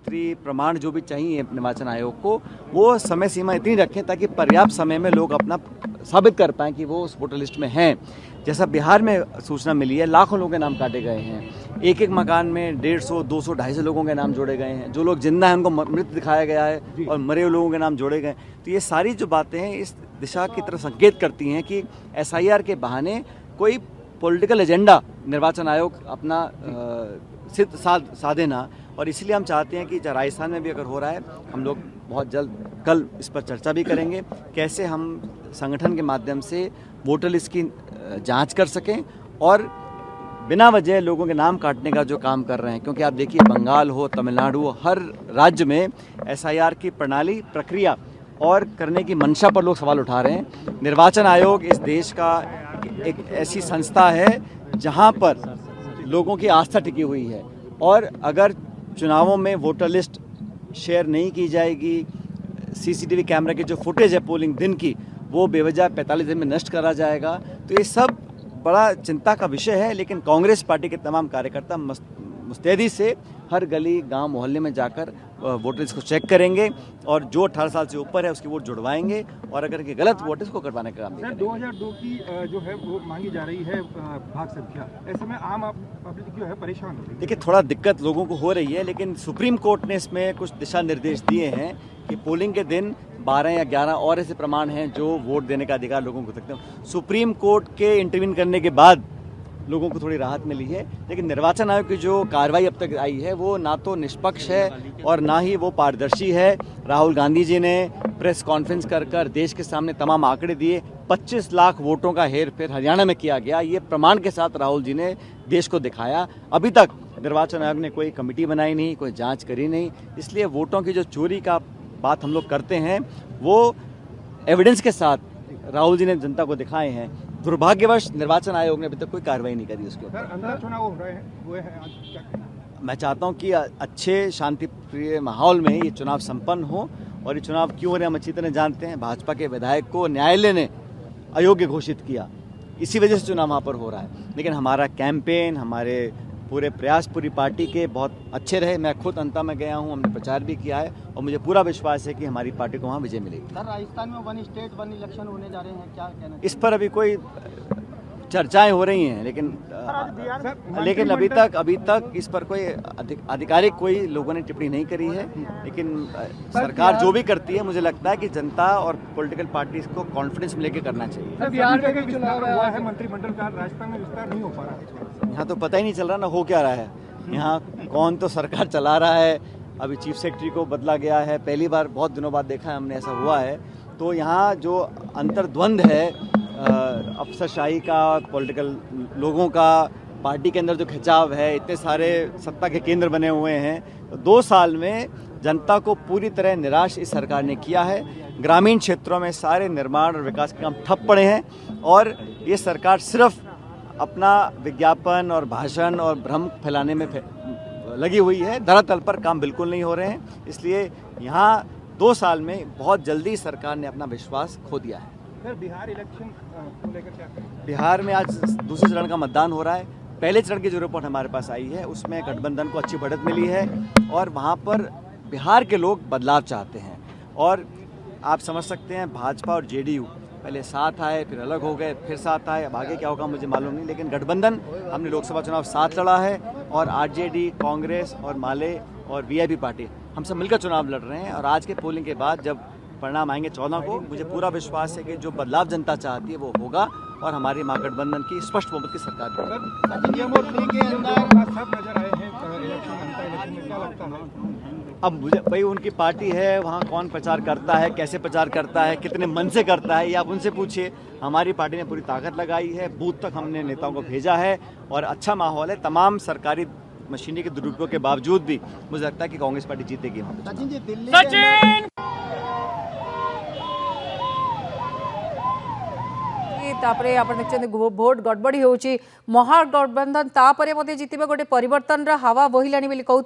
प्रमाण प्रमाण जो भी चाहिए निर्वाचन आयोग को, वो समय सीमा इतनी रखें ताकि पर्याप्त समय में लोग अपना साबित कर पाएँ कि वो उस वोटर लिस्ट में हैं। जैसा बिहार में सूचना मिली है, लाखों लोगों के नाम काटे गए हैं। एक एक मकान में 150, 200, 250 लोगों के नाम जोड़े गए हैं। जो लोग जिंदा हैं उनको मृत दिखाया गया है और मरे हुए लोगों के नाम जोड़े गए। तो ये सारी जो बातें हैं इस दिशा की तरफ संकेत करती हैं कि एसआईआर के बहाने कोई पॉलिटिकल एजेंडा निर्वाचन आयोग अपना सिद्ध साधे ना। और इसलिए हम चाहते हैं कि राजस्थान में भी अगर हो रहा है, हम लोग बहुत जल्द कल इस पर चर्चा भी करेंगे, कैसे हम संगठन के माध्यम से वोटर लिस्ट की जांच कर सकें और बिना वजह लोगों के नाम काटने का जो काम कर रहे हैं। क्योंकि आप देखिए, बंगाल हो, तमिलनाडु हो, हर राज्य में एसआईआर की प्रणाली, प्रक्रिया और करने की मंशा पर लोग सवाल उठा रहे हैं। निर्वाचन आयोग इस देश का एक ऐसी संस्था है जहां पर लोगों की आस्था टिकी हुई है, और अगर चुनावों में वोटर लिस्ट शेयर नहीं की जाएगी, सीसीटीवी कैमरा की जो फुटेज है पोलिंग दिन की, वो बेवजह 45 दिन में नष्ट करा जाएगा, तो ये सब बड़ा चिंता का विषय है। लेकिन कांग्रेस पार्टी के तमाम कार्यकर्ता मुस्तैदी से हर गली, गांव, मोहल्ले में जाकर वोटर लिस्ट को चेक करेंगे और जो 18 साल से ऊपर है उसकी वोट जुड़वाएंगे, और अगर के गलत वोट इसको करवाने का काम करेंगे। 2002 की जो है वो मांगी जा रही है भाग संख्या, ऐसे में आम पब्लिक जो है परेशान हो रही है। देखिए, थोड़ा दिक्कत लोगों को हो रही है, लेकिन सुप्रीम कोर्ट ने इसमें कुछ दिशा निर्देश दिए हैं कि पोलिंग के दिन 12 या 11 और ऐसे प्रमाण हैं जो वोट देने का अधिकार लोगों को सकते हैं। सुप्रीम कोर्ट के इंटरवीन करने के बाद लोगों को थोड़ी राहत मिली है, लेकिन निर्वाचन आयोग की जो कार्रवाई अब तक आई है वो ना तो निष्पक्ष है और ना ही वो पारदर्शी है। राहुल गांधी जी ने प्रेस कॉन्फ्रेंस कर देश के सामने तमाम आंकड़े दिए। 25 लाख वोटों का हेर फेर हरियाणा में किया गया, ये प्रमाण के साथ राहुल जी ने देश को दिखाया। अभी तक निर्वाचन आयोग ने कोई कमेटी बनाई नहीं, कोई जाँच करी नहीं। इसलिए वोटों की जो चोरी का बात हम लोग करते हैं वो एविडेंस के साथ राहुल जी ने जनता को दिखाए हैं। दुर्भाग्यवश निर्वाचन आयोग ने अभी तक कोई कार्रवाई नहीं करी उसके ऊपर। अंदर चुनाव हो रहे हैं, वो है आज क्या? मैं चाहता हूं कि अच्छे शांतिप्रिय माहौल में ये चुनाव संपन्न हो। और ये चुनाव क्यों हो रहे हैं हम अच्छी तरह जानते हैं। भाजपा के विधायक को न्यायालय ने अयोग्य घोषित किया, इसी वजह से चुनाव वहाँ पर हो रहा है। लेकिन हमारा कैंपेन, हमारे पूरे प्रयास पूरी पार्टी के बहुत अच्छे रहे। मैं खुद अंता में गया हूँ, हमने प्रचार भी किया है और मुझे पूरा विश्वास है कि हमारी पार्टी को वहाँ विजय मिलेगी। सर, राजस्थान में 1 स्टेट 1 इलेक्शन होने जा रहे हैं, क्या कहना? इस पर अभी कोई चर्चाएं हो रही हैं, लेकिन अभी तक इस पर कोई आधिकारिक कोई लोगों ने टिप्पणी नहीं करी है। लेकिन सरकार जो भी करती है, मुझे लगता है कि जनता और पॉलिटिकल पार्टी को कॉन्फिडेंस में लेके करना चाहिए। बिहार में चुनाव हुआ है, मंत्रिमंडल का राजस्थान में विस्तार नहीं हो पा रहा है। यहाँ तो पता ही नहीं चल रहा ना हो क्या रहा है। यहाँ कौन तो सरकार चला रहा है। अभी चीफ सेक्रेटरी को बदला गया है, पहली बार बहुत दिनों बाद देखा है हमने ऐसा हुआ है। तो यहाँ जो अंतर्द्वंद है अफसरशाही का, पॉलिटिकल लोगों का, पार्टी के अंदर जो खिंचाव है, इतने सारे सत्ता के केंद्र बने हुए हैं, तो 2 साल में जनता को पूरी तरह निराश इस सरकार ने किया है। ग्रामीण क्षेत्रों में सारे निर्माण और विकास के काम ठप पड़े हैं और ये सरकार सिर्फ अपना विज्ञापन और भाषण और भ्रम फैलाने में लगी हुई है। धरातल पर काम बिल्कुल नहीं हो रहे हैं। इसलिए यहाँ 2 साल में बहुत जल्दी सरकार ने अपना विश्वास खो दिया है। सर, बिहार इलेक्शन को लेकर क्या करें? बिहार में आज दूसरे चरण का मतदान हो रहा है। पहले चरण की जो रिपोर्ट हमारे पास आई है उसमें गठबंधन को अच्छी बढ़त मिली है और वहाँ पर बिहार के लोग बदलाव चाहते हैं। और आप समझ सकते हैं, भाजपा और जेडीयू पहले साथ आए, फिर अलग हो गए, फिर साथ आए। अब आगे क्या होगा मुझे मालूम नहीं, लेकिन गठबंधन, हमने लोकसभा चुनाव साथ लड़ा है और आरजेडी, कांग्रेस और माले और वीआईपी पार्टी हम सब मिलकर चुनाव लड़ रहे हैं। और आज के पोलिंग के बाद जब परिणाम आएंगे 14 को, मुझे पूरा विश्वास है कि जो बदलाव जनता चाहती है वो होगा और हमारी महागठबंधन की स्पष्ट बहुमत की सरकार बनेगी। अब मुझे भाई उनकी पार्टी है, वहाँ कौन प्रचार करता है, कैसे प्रचार करता है, कितने मन से करता है, ये आप उनसे पूछिए। हमारी पार्टी ने पूरी ताकत लगाई है, बूथ तक हमने नेताओं को भेजा है और अच्छा माहौल है। तमाम सरकारी मशीनरी के दुरुपयोग के बावजूद भी मुझे लगता है कि कांग्रेस पार्टी जीतेगी वहाँ पे। तापरे आपण देखते भोट गड़बड़ी होची, महागठबंधन तापरे मते जितिबे गोटे परिवर्तन रा हवा बहिलानी बोली कहउतले।